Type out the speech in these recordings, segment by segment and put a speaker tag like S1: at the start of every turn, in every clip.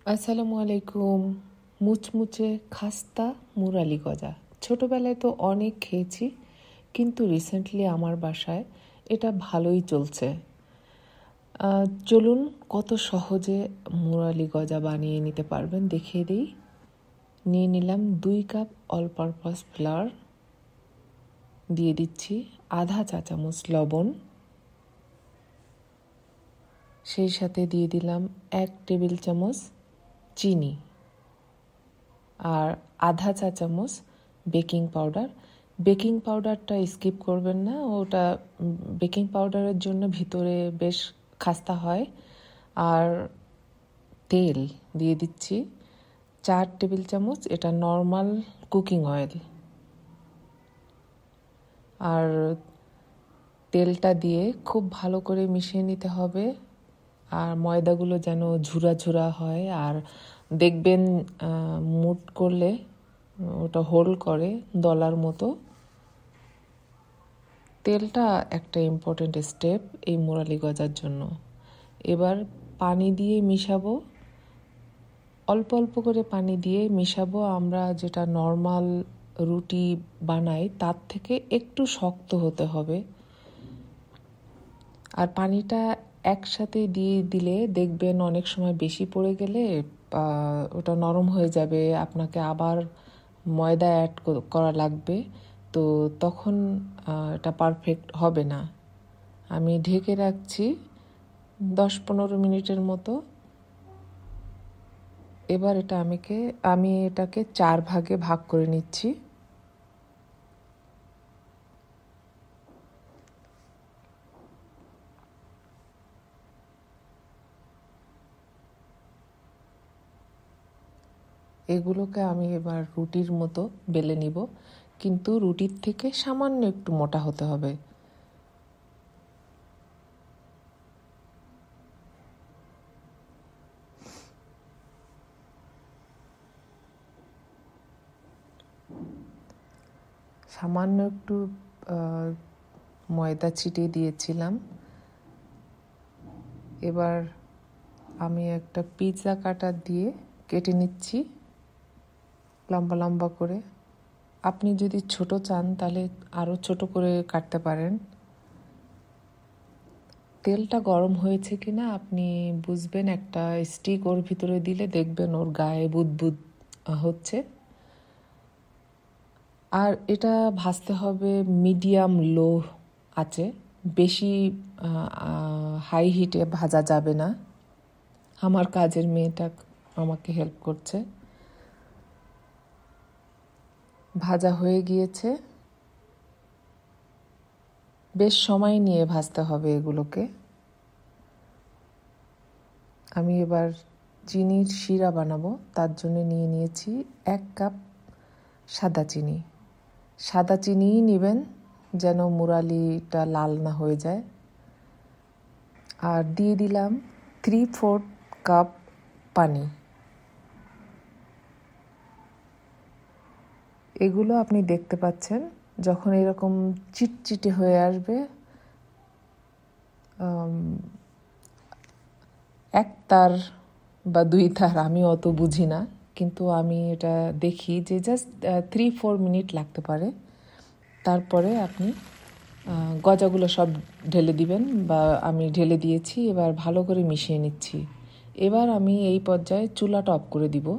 S1: আসসালামু আলাইকুম। মুচমুচে খাস্তা মুরালি গজা ছোটবেলায় তো অনেক খেয়েছি, কিন্তু রিসেন্টলি আমার বাসায় এটা ভালোই চলছে। চলুন কত সহজে মুরালি গজা বানিয়ে নিতে পারবেন দেখিয়ে দিই। নিয়ে নিলাম 2 কাপ অল পারপাস ফ্লাওয়ার, দিয়ে দিচ্ছি আধা চা চামচ লবণ, সেই সাথে দিয়ে দিলাম 1 টেবিল চামচ চিনি আর আধা চা চামচ বেকিং পাউডার। বেকিং পাউডারটা স্কিপ করবেন না, ওটা বেকিং পাউডারের জন্য ভিতরে বেশ খাস্তা হয়। আর তেল দিয়ে দিচ্ছি 4 টেবিল চামচ, এটা নর্মাল কুকিং অয়েল। আর তেলটা দিয়ে খুব ভালো করে মিশিয়ে নিতে হবে, আর ময়দাগুলো যেন ঝুরা ঝুরা হয়। আর দেখবেন মুট করলে ওটা হোল্ড করে দলার মতো। তেলটা একটা ইম্পর্টেন্ট স্টেপ এই মুরালি গজার জন্য। এবার পানি দিয়ে মিশাবো, অল্প অল্প করে পানি দিয়ে মিশাবো। আমরা যেটা নর্মাল রুটি বানাই তার থেকে একটু শক্ত হতে হবে। আর পানিটা একসাথে দিয়ে দিলে দেখবেন অনেক সময় বেশি পড়ে গেলে ওটা নরম হয়ে যাবে, আপনাকে আবার ময়দা অ্যাড করা লাগবে, তো তখন এটা পারফেক্ট হবে না। আমি ঢেকে রাখছি 10-15 মিনিটের মতো। এবার আমি এটাকে 4 ভাগে ভাগ করে নিচ্ছি। এগুলোকে আমি এবার রুটির মতো বেলে নিব, কিন্তু রুটির থেকে সামান্য একটু মোটা হতে হবে। সামান্য একটু ময়দা ছিটিয়ে দিয়েছিলাম। এবার আমি একটা পিৎজা কাটার দিয়ে কেটে নিচ্ছি লম্বা লম্বা করে। আপনি যদি ছোট চান তাহলে আরও ছোট করে কাটতে পারেন। তেলটা গরম হয়েছে কিনা আপনি বুঝবেন, একটা স্টিক ওর ভিতরে দিলে দেখবেন ওর গায়ে বুদবুদ হচ্ছে। আর এটা ভাজতে হবে মিডিয়াম লো আছে, বেশি হাই হিটে ভাজা যাবে না। আমার কাজের মেয়েটা আমাকে হেল্প করছে। ভাজা হয়ে গিয়েছে, বেশ সময় নিয়ে ভাজতে হবে এগুলোকে। আমি এবার চিনির শিরা বানাবো, তার জন্য নিয়ে নিয়েছি 1 কাপ সাদা চিনি। সাদা চিনিই নেবেন যেন মুরালিটা লাল না হয়ে যায়। আর দিয়ে দিলাম 3/4 কাপ পানি। এগুলো আপনি দেখতে পাচ্ছেন যখন এরকম চিটচিটে হয়ে আসবে, 1 তার বা 2 তার, আমি অত বুঝি না, কিন্তু আমি এটা দেখি যে জাস্ট 3-4 মিনিট লাগতে পারে। তারপরে আপনি গজাগুলো সব ঢেলে দিবেন, বা আমি ঢেলে দিয়েছি। এবার ভালো করে মিশিয়ে নিচ্ছি। এবার আমি এই পর্যায়ে চুলাটা অফ করে দিব।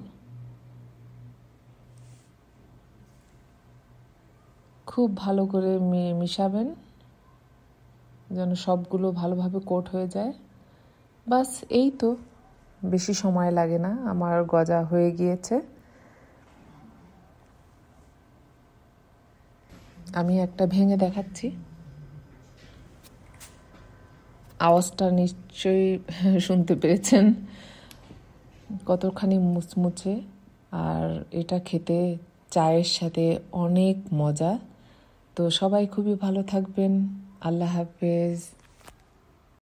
S1: খুব ভালো করে মিশাবেন যেন সবগুলো ভালোভাবে কোট হয়ে যায়। বাস, এই তো, বেশি সময় লাগে না, আমার গজা হয়ে গিয়েছে। আমি একটা ভেঙে দেখাচ্ছি। আওয়াজটা নিশ্চয়ই শুনতে পেরেছেন কতখানি মুচমুচে। আর এটা খেতে চায়ের সাথে অনেক মজা। তো সবাই খুবই ভালো থাকবেন। আল্লাহ হাফেজ।